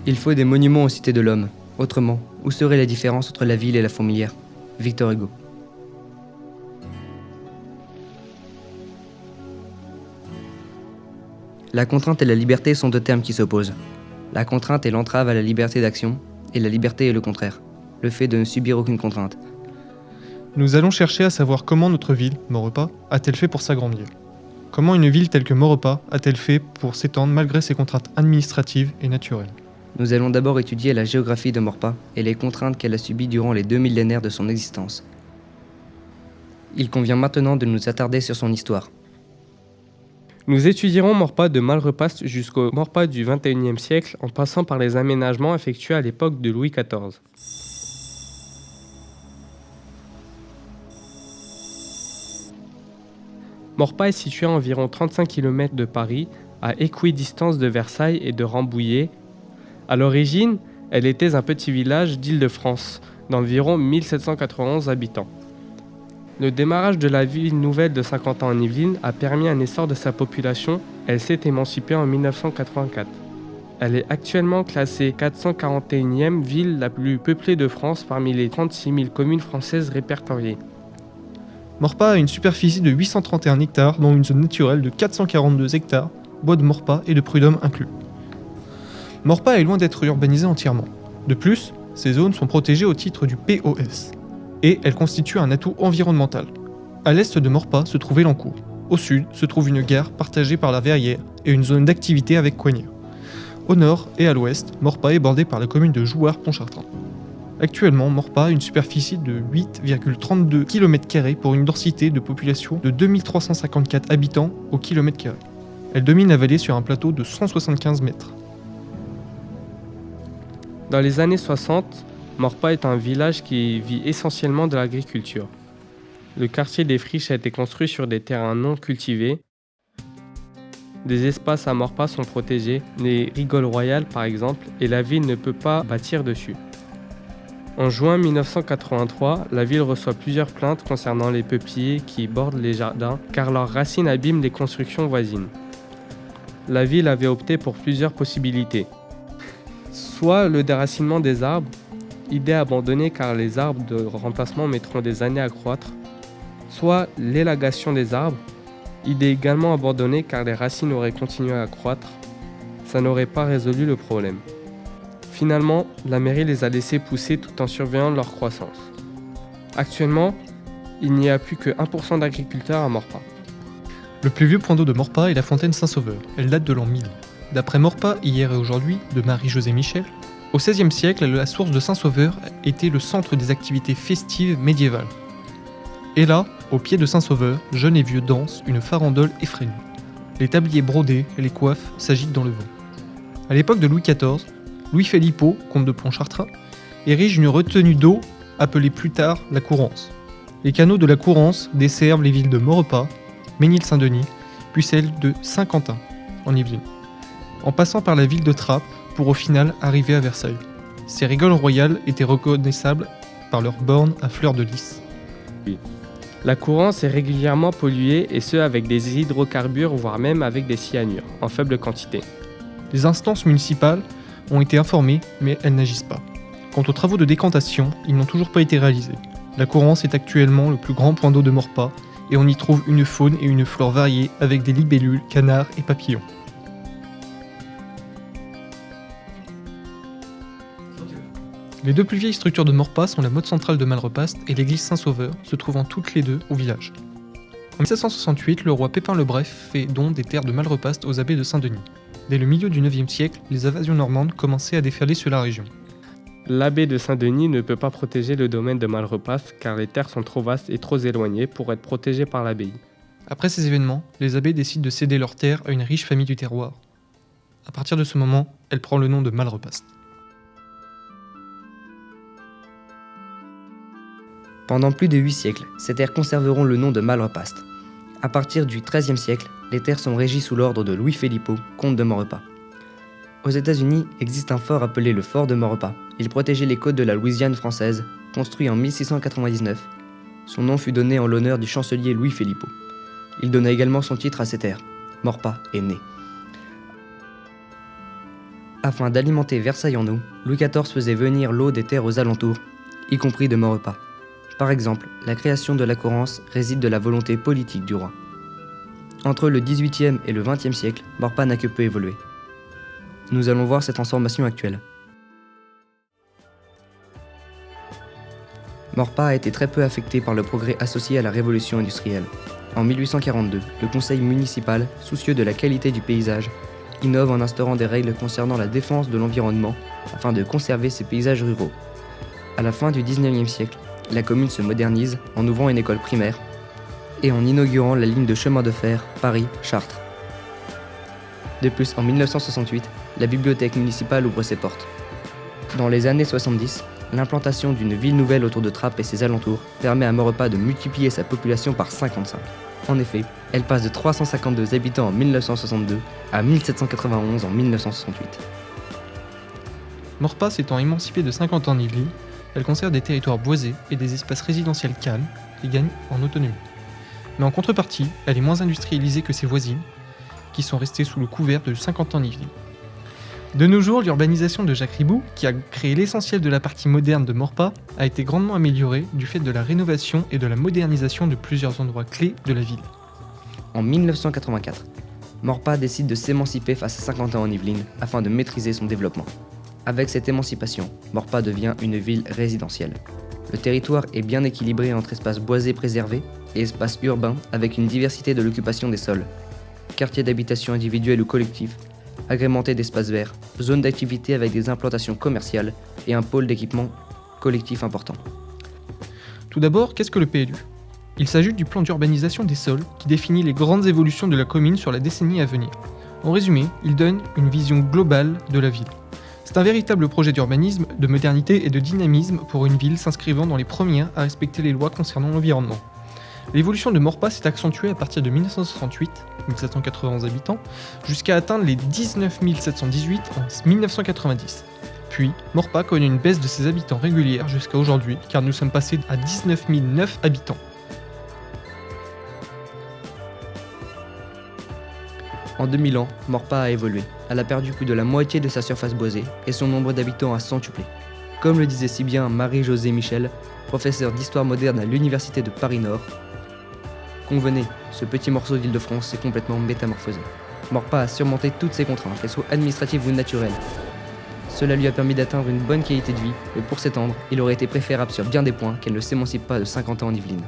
Il faut des monuments aux cités de l'homme. Autrement, où serait la différence entre la ville et la fourmilière? Victor Hugo. La contrainte et la liberté sont deux termes qui s'opposent. La contrainte est l'entrave à la liberté d'action, et la liberté est le contraire, le fait de ne subir aucune contrainte. Nous allons chercher à savoir comment notre ville, Maurepas, a-t-elle fait pour s'agrandir. Comment une ville telle que Maurepas a-t-elle fait pour s'étendre malgré ses contraintes administratives et naturelles. Nous allons d'abord étudier la géographie de Maurepas et les contraintes qu'elle a subies durant les 2 millénaires de son existence. Il convient maintenant de nous attarder sur son histoire. Nous étudierons Maurepas de Malrepas jusqu'au Maurepas du XXIe siècle en passant par les aménagements effectués à l'époque de Louis XIV. Maurepas est situé à environ 35 km de Paris, à équidistance de Versailles et de Rambouillet. À l'origine, elle était un petit village d'Île-de-France, d'environ 1791 habitants. Le démarrage de la ville nouvelle de Saint-Quentin-en-Yvelines a permis un essor de sa population. Elle s'est émancipée en 1984. Elle est actuellement classée 441e ville la plus peuplée de France parmi les 36 000 communes françaises répertoriées. Maurepas a une superficie de 831 hectares, dont une zone naturelle de 442 hectares, bois de Maurepas et de Prud'homme inclus. Maurepas est loin d'être urbanisé entièrement. De plus, ces zones sont protégées au titre du POS. Et elles constituent un atout environnemental. À l'est de Maurepas se trouve Elancourt. Au sud se trouve une gare partagée par la Verrière et une zone d'activité avec Coigneux. Au nord et à l'ouest, Maurepas est bordé par la commune de Jouarre-Pontchartrain. Actuellement, Maurepas a une superficie de 8,32 km² pour une densité de population de 2354 habitants au km². Elle domine la vallée sur un plateau de 175 mètres. Dans les années 60, Maurepas est un village qui vit essentiellement de l'agriculture. Le quartier des Friches a été construit sur des terrains non cultivés. Des espaces à Maurepas sont protégés, les rigoles royales par exemple, et la ville ne peut pas bâtir dessus. En juin 1983, la ville reçoit plusieurs plaintes concernant les peupliers qui bordent les jardins car leurs racines abîment les constructions voisines. La ville avait opté pour plusieurs possibilités. Soit le déracinement des arbres, idée abandonnée car les arbres de remplacement mettront des années à croître, soit l'élagation des arbres, idée également abandonnée car les racines auraient continué à croître, ça n'aurait pas résolu le problème. Finalement, la mairie les a laissés pousser tout en surveillant leur croissance. Actuellement, il n'y a plus que 1% d'agriculteurs à Maurepas. Le plus vieux point d'eau de Maurepas est la fontaine Saint-Sauveur. Elle date de l'an 1000. D'après Maurepas, hier et aujourd'hui, de Marie-Josée Michel, au XVIe siècle, la source de Saint-Sauveur était le centre des activités festives médiévales. Et là, au pied de Saint-Sauveur, jeunes et vieux dansent une farandole effrénée. Les tabliers brodés et les coiffes s'agitent dans le vent. À l'époque de Louis XIV, Louis Philippot, comte de Pontchartrain, érige une retenue d'eau appelée plus tard la Courance. Les canaux de la Courance desservent les villes de Maurepas, Ménil-Saint-Denis, puis celle de Saint-Quentin, en Yvelines, en passant par la ville de Trappes pour au final arriver à Versailles. Ces rigoles royales étaient reconnaissables par leurs bornes à fleurs de lys. La Courance est régulièrement polluée et ce avec des hydrocarbures voire même avec des cyanures, en faible quantité. Les instances municipales ont été informées, mais elles n'agissent pas. Quant aux travaux de décantation, ils n'ont toujours pas été réalisés. La Courance est actuellement le plus grand point d'eau de Maurepas et on y trouve une faune et une flore variées avec des libellules, canards et papillons. Les deux plus vieilles structures de Maurepas sont la motte centrale de Malrepas et l'église Saint-Sauveur, se trouvant toutes les deux au village. En 1768, le roi Pépin le Bref fait don des terres de Malrepas aux abbés de Saint-Denis. Dès le milieu du IXe siècle, les invasions normandes commençaient à déferler sur la région. L'abbé de Saint-Denis ne peut pas protéger le domaine de Malrepas car les terres sont trop vastes et trop éloignées pour être protégées par l'abbaye. Après ces événements, les abbés décident de céder leurs terres à une riche famille du terroir. À partir de ce moment, elle prend le nom de Malrepas. Pendant plus de 8 siècles, ces terres conserveront le nom de Malrepas. À partir du XIIIe siècle, les terres sont régies sous l'ordre de Louis Philippot, comte de Maurepas. Aux États-Unis existe un fort appelé le fort de Maurepas. Il protégeait les côtes de la Louisiane française, construit en 1699. Son nom fut donné en l'honneur du chancelier Louis Philippot. Il donna également son titre à ces terres. Maurepas est né. Afin d'alimenter Versailles en eau, Louis XIV faisait venir l'eau des terres aux alentours, y compris de Maurepas. Par exemple, la création de la Corrence réside de la volonté politique du roi. Entre le XVIIIe et le XXe siècle, Maurepas n'a que peu évolué. Nous allons voir cette transformation actuelle. Maurepas a été très peu affecté par le progrès associé à la révolution industrielle. En 1842, le conseil municipal, soucieux de la qualité du paysage, innove en instaurant des règles concernant la défense de l'environnement afin de conserver ses paysages ruraux. À la fin du XIXe siècle, la commune se modernise en ouvrant une école primaire et en inaugurant la ligne de chemin de fer Paris-Chartres. De plus, en 1968, la bibliothèque municipale ouvre ses portes. Dans les années 70, l'implantation d'une ville nouvelle autour de Trappes et ses alentours permet à Maurepas de multiplier sa population par 55. En effet, elle passe de 352 habitants en 1962 à 1791 en 1968. Maurepas s'étant émancipée de Saint-Quentin en Yvelines, elle conserve des territoires boisés et des espaces résidentiels calmes et gagne en autonomie. Mais en contrepartie, elle est moins industrialisée que ses voisines, qui sont restées sous le couvert de Saint-Quentin en Yvelines. De nos jours, l'urbanisation de Jacques Riboud, qui a créé l'essentiel de la partie moderne de Maurepas, a été grandement améliorée du fait de la rénovation et de la modernisation de plusieurs endroits clés de la ville. En 1984, Maurepas décide de s'émanciper face à Saint-Quentin en Yvelines afin de maîtriser son développement. Avec cette émancipation, Maurepas devient une ville résidentielle. Le territoire est bien équilibré entre espaces boisés préservés et espaces urbains avec une diversité de l'occupation des sols. Quartiers d'habitation individuels ou collectifs, agrémentés d'espaces verts, zones d'activité avec des implantations commerciales et un pôle d'équipement collectif important. Tout d'abord, qu'est-ce que le PLU ? Il s'agit du plan d'urbanisation des sols qui définit les grandes évolutions de la commune sur la décennie à venir. En résumé, il donne une vision globale de la ville. C'est un véritable projet d'urbanisme, de modernité et de dynamisme pour une ville s'inscrivant dans les premières à respecter les lois concernant l'environnement. L'évolution de Maurepas s'est accentuée à partir de 1968, 1791 habitants, jusqu'à atteindre les 19 718 en 1990. Puis, Maurepas connaît une baisse de ses habitants régulière jusqu'à aujourd'hui, car nous sommes passés à 19 009 habitants. En 2000 ans, Maurepas a évolué. Elle a perdu plus de la moitié de sa surface boisée et son nombre d'habitants a centuplé. Comme le disait si bien Marie-Josée Michel, professeure d'histoire moderne à l'Université de Paris-Nord, convenez, ce petit morceau d'Île-de-France s'est complètement métamorphosé. Maurepas a surmonté toutes ses contraintes, qu'elles soient administratives ou naturelles. Cela lui a permis d'atteindre une bonne qualité de vie, mais pour s'étendre, il aurait été préférable sur bien des points qu'elle ne s'émancipe pas de Saint-Quentin en Yvelines.